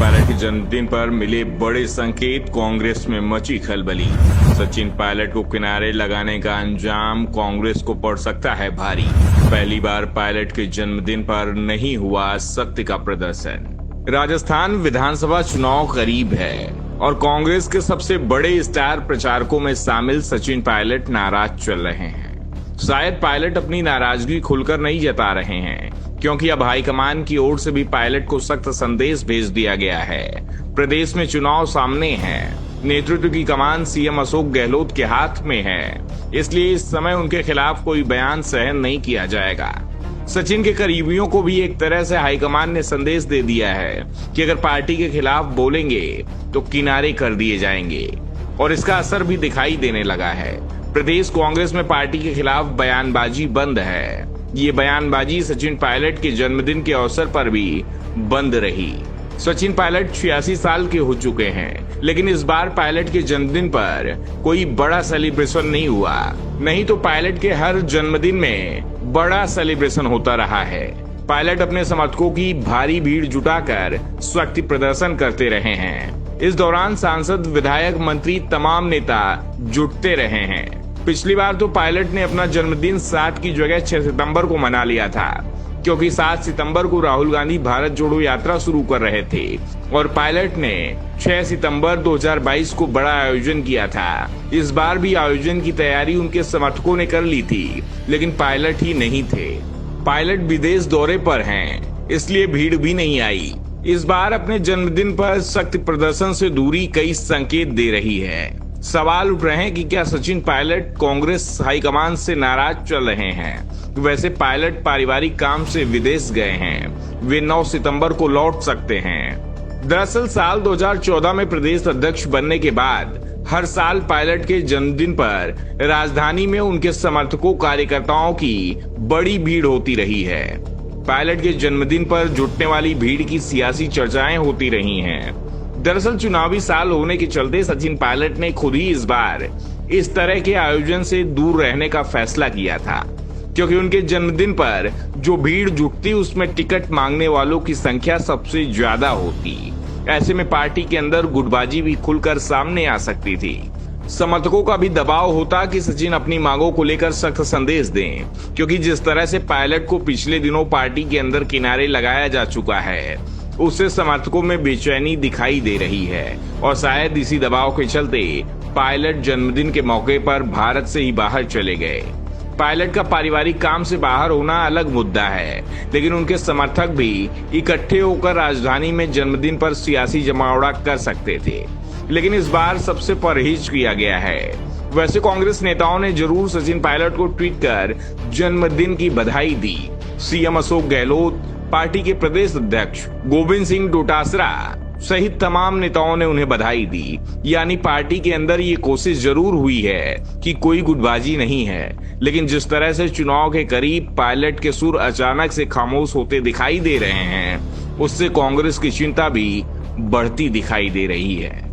Pilot के जन्मदिन पर मिले बड़े संकेत, कांग्रेस में मची खलबली। सचिन पायलट को किनारे लगाने का अंजाम कांग्रेस को पड़ सकता है भारी। पहली बार पायलट के जन्मदिन पर नहीं हुआ शक्ति का प्रदर्शन। राजस्थान विधानसभा चुनाव करीब है और कांग्रेस के सबसे बड़े स्टार प्रचारकों में शामिल सचिन पायलट नाराज चल रहे हैं। शायद पायलट अपनी नाराजगी खुलकर नहीं जता रहे हैं, क्योंकि अब हाईकमान की ओर से भी पायलट को सख्त संदेश भेज दिया गया है। प्रदेश में चुनाव सामने है, नेतृत्व की कमान सीएम अशोक गहलोत के हाथ में है, इसलिए इस समय उनके खिलाफ कोई बयान सहन नहीं किया जाएगा। सचिन के करीबियों को भी एक तरह से हाईकमान ने संदेश दे दिया है कि अगर पार्टी के खिलाफ बोलेंगे तो किनारे कर दिए जाएंगे, और इसका असर भी दिखाई देने लगा है। प्रदेश कांग्रेस में पार्टी के खिलाफ बयानबाजी बंद है। ये बयानबाजी सचिन पायलट के जन्मदिन के अवसर पर भी बंद रही। सचिन पायलट 86 साल के हो चुके हैं, लेकिन इस बार पायलट के जन्मदिन पर कोई बड़ा सेलिब्रेशन नहीं हुआ। नहीं तो पायलट के हर जन्मदिन में बड़ा सेलिब्रेशन होता रहा है। पायलट अपने समर्थकों की भारी भीड़ जुटाकर शक्ति प्रदर्शन करते रहे हैं। इस दौरान सांसद, विधायक, मंत्री, तमाम नेता जुटते रहे हैं। पिछली बार तो पायलट ने अपना जन्मदिन 7 की जगह 6 सितंबर को मना लिया था, क्योंकि 7 सितंबर को राहुल गांधी भारत जोड़ो यात्रा शुरू कर रहे थे और पायलट ने 6 सितंबर 2022 को बड़ा आयोजन किया था। इस बार भी आयोजन की तैयारी उनके समर्थकों ने कर ली थी, लेकिन पायलट ही नहीं थे। पायलट विदेश दौरे पर हैं, इसलिए भीड़ भी नहीं आई। इस बार अपने जन्मदिन पर शक्ति प्रदर्शन से दूरी कई संकेत दे रही है। सवाल उठ रहे हैं कि क्या सचिन पायलट कांग्रेस हाईकमान से नाराज चल रहे हैं। वैसे पायलट पारिवारिक काम से विदेश गए हैं, वे 9 सितंबर को लौट सकते हैं। दरअसल साल 2014 में प्रदेश अध्यक्ष बनने के बाद हर साल पायलट के जन्मदिन पर राजधानी में उनके समर्थकों, कार्यकर्ताओं की बड़ी भीड़ होती रही है। पायलट के जन्मदिन पर जुटने वाली भीड़ की सियासी चर्चाएं होती रही हैं। दरअसल चुनावी साल होने के चलते सचिन पायलट ने खुद ही इस बार इस तरह के आयोजन से दूर रहने का फैसला किया था, क्योंकि उनके जन्मदिन पर जो भीड़ जुटती उसमें टिकट मांगने वालों की संख्या सबसे ज्यादा होती। ऐसे में पार्टी के अंदर गुटबाजी भी खुलकर सामने आ सकती थी। समर्थकों का भी दबाव होता कि सचिन अपनी मांगों को लेकर सख्त संदेश दें, क्योंकि जिस तरह से पायलट को पिछले दिनों पार्टी के अंदर किनारे लगाया जा चुका है, उससे समर्थकों में बेचैनी दिखाई दे रही है। और शायद इसी दबाव के चलते पायलट जन्मदिन के मौके पर भारत से ही बाहर चले गए। पायलट का पारिवारिक काम से बाहर होना अलग मुद्दा है, लेकिन उनके समर्थक भी इकट्ठे होकर राजधानी में जन्मदिन पर सियासी जमावड़ा कर सकते थे, लेकिन इस बार सबसे परहेज किया गया है। वैसे कांग्रेस नेताओं ने जरूर सचिन पायलट को ट्वीट कर जन्मदिन की बधाई दी। सीएम अशोक गहलोत, पार्टी के प्रदेश अध्यक्ष गोविंद सिंह डोटासरा सहित तमाम नेताओं ने उन्हें बधाई दी। यानी पार्टी के अंदर ये कोशिश जरूर हुई है कि कोई गुटबाजी नहीं है, लेकिन जिस तरह से चुनाव के करीब पायलट के सुर अचानक से खामोश होते दिखाई दे रहे हैं, उससे कांग्रेस की चिंता भी बढ़ती दिखाई दे रही है।